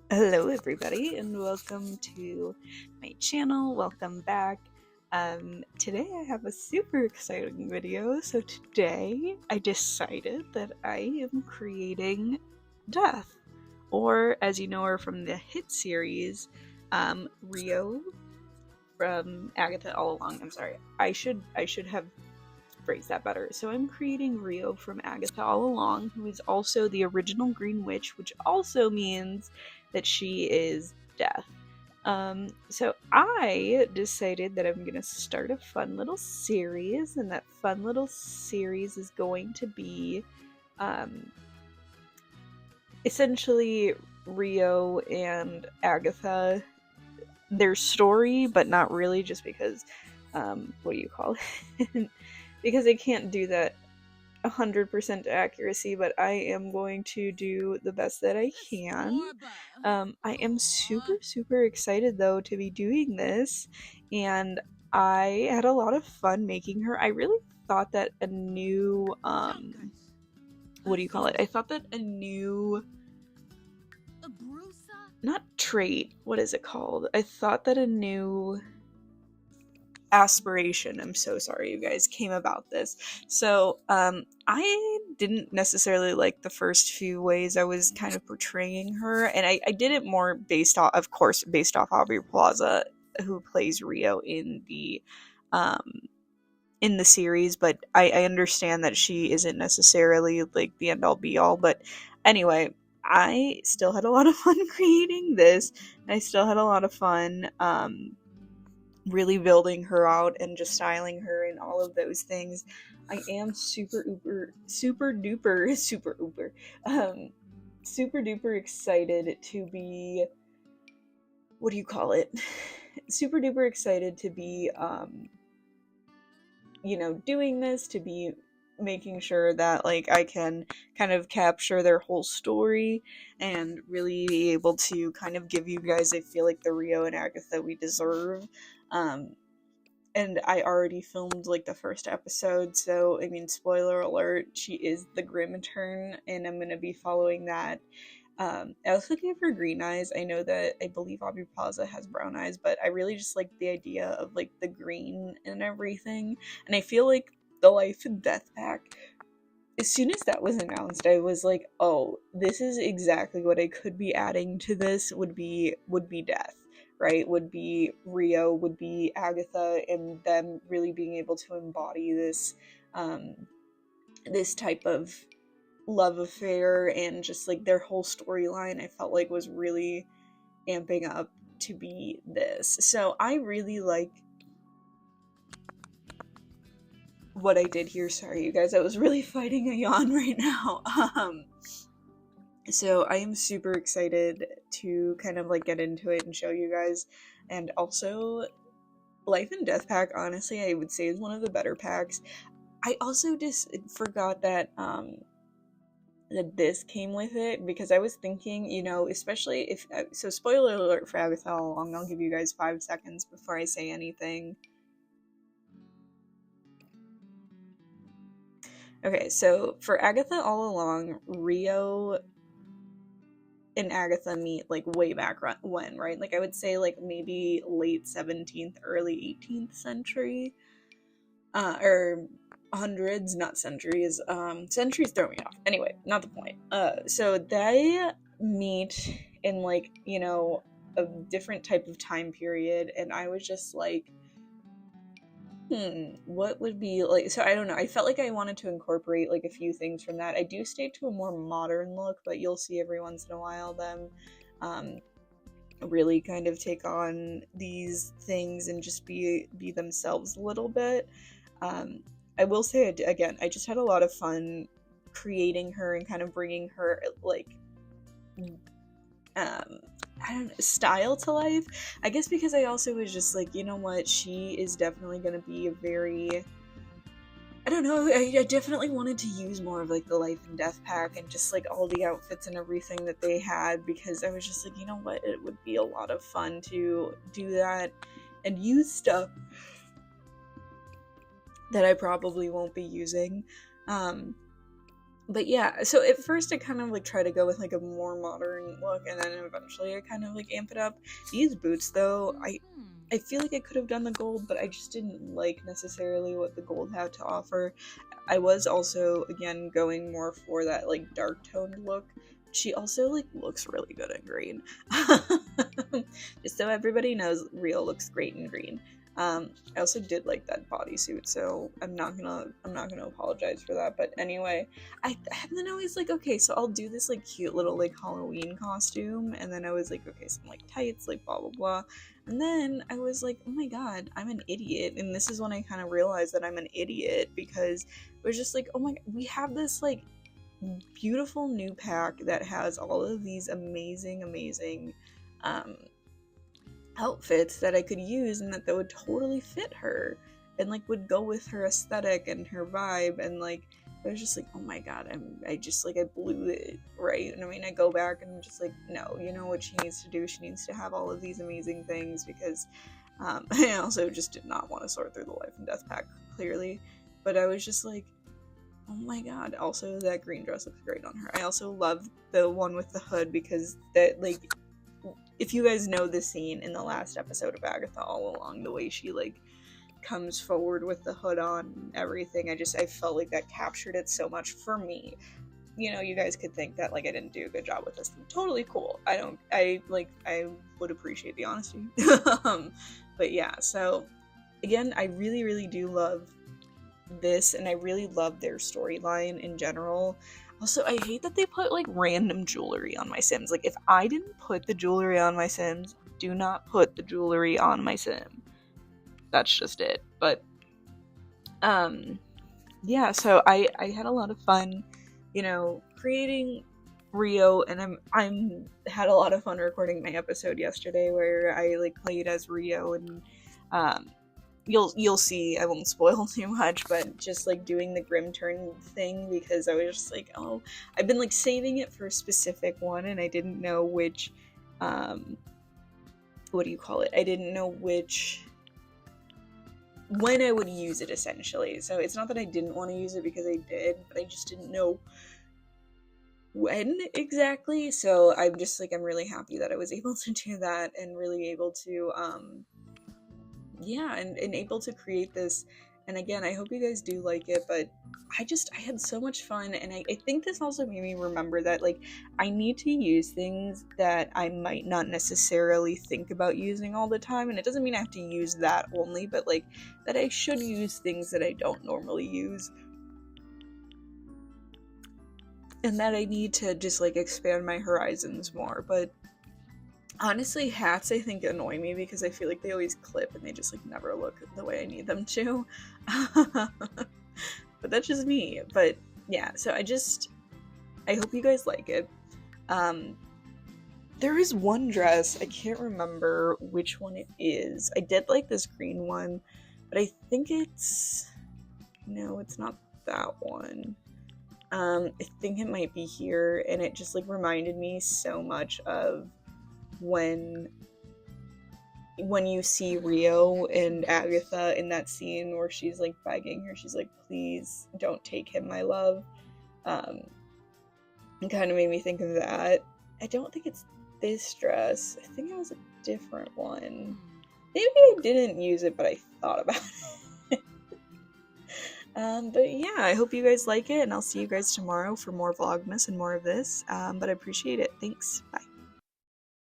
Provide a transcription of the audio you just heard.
Hello everybody and welcome to my channel. Welcome back. Today I have a super exciting video. So today I decided that I am creating Death, or as you know her from the hit series, Rio from Agatha All Along. I'm sorry. I should have phrased that better. So I'm creating Rio from Agatha All Along, who is also the original Green Witch, which also means that she is Death. So I decided that I'm gonna start a fun little series, and that fun little series is going to be um, essentially Rio and Agatha, their story, but not really, just because what do you call it? Because I can't do that 100% accuracy, but I am going to do the best that I can. I am super excited though to be doing this, and I had a lot of fun making her. I really thought that a new what do you call it? I thought that a new, not trait, what is it called? I thought that a new aspiration, I'm so sorry you guys, came about this. So I didn't necessarily like the first few ways I was kind of portraying her, and I did it more based off, of course, based off Aubrey Plaza, who plays Rio um in the series, but I understand that she isn't necessarily like the end all be all. But anyway, I still had a lot of fun creating this, and I still had a lot of fun really building her out and just styling her and all of those things. I am super duper excited to be, what do you call it? Super duper excited to be doing this, to be making sure that like I can kind of capture their whole story and really be able to kind of give you guys, I feel like, the Rio and Agatha we deserve. Um, and I already filmed like the first episode, so I mean, spoiler alert, she is the Grim Intern, and I'm gonna be following that. I was looking for green eyes. I know that I believe Aubrey Plaza has brown eyes, but I really just like the idea of like the green and everything. And I feel like the Life and Death pack, as soon as that was announced, I was like, oh, this is exactly what I could be adding to this. Would be Death, right? Would be Rio, would be Agatha, and them really being able to embody this this type of love affair, and just like their whole storyline, I felt like was really amping up to be this. So I really like what I did here. Sorry you guys, I was really fighting a yawn right now. So I am super excited to kind of like get into it and show you guys. And also, Life and Death pack, honestly, I would say is one of the better packs. I also just forgot that that this came with it, because I was thinking, especially if so, spoiler alert for Agatha All Along, I'll give you guys 5 seconds before I say anything. Okay, so for Agatha All Along, Rio and Agatha meet like way back when, right? Like I would say like maybe late 17th, early 18th century, or hundreds, not centuries. Centuries throw me off. Anyway, not the point. So they meet in like a different type of time period, and I was just like, what would be like, so I don't know, I felt like I wanted to incorporate like a few things from that. I do stay to a more modern look, but you'll see every once in a while them really kind of take on these things and just be themselves a little bit. I will say again, I just had a lot of fun creating her and kind of bringing her like I don't know, style to life. I guess because I also was just like, you know what, she is definitely going to be a very, I don't know, I definitely wanted to use more of like the Life and Death pack and just like all the outfits and everything that they had, because I was just like, you know what, it would be a lot of fun to do that and use stuff that I probably won't be using. But yeah, so at first I kind of like try to go with like a more modern look, and then eventually I kind of like amp it up. These boots though, I feel like I could have done the gold, but I just didn't like necessarily what the gold had to offer. I was also again going more for that like dark toned look. She also like looks really good in green. Just so everybody knows, Rio looks great in green. I also did like that bodysuit, so I'm not gonna apologize for that. But anyway, then I was like, okay, so I'll do this like cute little like Halloween costume, and then I was like, okay, some like tights, like blah blah blah, and then I was like, oh my god, I'm an idiot, and this is when I kind of realized that I'm an idiot because it was just like, oh my, we have this like beautiful new pack that has all of these amazing outfits that I could use and that would totally fit her and like would go with her aesthetic and her vibe, and like I was just like, oh my god, I blew it, right? And I mean, I go back and I'm just like, no, you know what she needs to do? She needs to have all of these amazing things because I also just did not want to sort through the life and death pack, clearly, but I was just like, oh my god. Also, that green dress looks great on her. I also love the one with the hood because that, like, if you guys know the scene in the last episode of Agatha all along, the way she, like, comes forward with the hood on and everything, I felt like that captured it so much for me. You know, you guys could think that, like, I didn't do a good job with this. Totally cool. I would appreciate the honesty. But yeah, so, again, I really, really do love this, and I really love their storyline in general. Also, I hate that they put like random jewelry on my Sims. Like, if I didn't put the jewelry on my Sims, do not put the jewelry on my Sim. That's just it. But yeah, so I had a lot of fun, you know, creating Rio, and I'm had a lot of fun recording my episode yesterday where I like played as Rio, and you'll see, I won't spoil too much, but just like doing the Grim Turn thing, because I was just like, oh, I've been like saving it for a specific one, and I didn't know which what do you call it? I didn't know when I would use it, essentially. So it's not that I didn't want to use it, because I did, but I just didn't know when exactly. So I'm just like, I'm really happy that I was able to do that, and really able to yeah, and able to create this. And again, I hope you guys do like it, but I had so much fun, and I think this also made me remember that, like, I need to use things that I might not necessarily think about using all the time, and it doesn't mean I have to use that only, but, like, that I should use things that I don't normally use, and that I need to just, like, expand my horizons more. But honestly, hats, I think, annoy me because I feel like they always clip and they just, like, never look the way I need them to. But that's just me. But yeah, so I hope you guys like it. There is one dress, I can't remember which one it is. I did like this green one, but I think no, it's not that one. I think it might be here, and it just, like, reminded me so much of when you see Rio and Agatha in that scene where she's, like, begging her, she's like, please don't take him, my love. It kind of made me think of that. I don't think it's this dress. I think it was a different one. Maybe I didn't use it, but I thought about it. But yeah, I hope you guys like it, and I'll see you guys tomorrow for more Vlogmas and more of this. But I appreciate it. Thanks. Bye.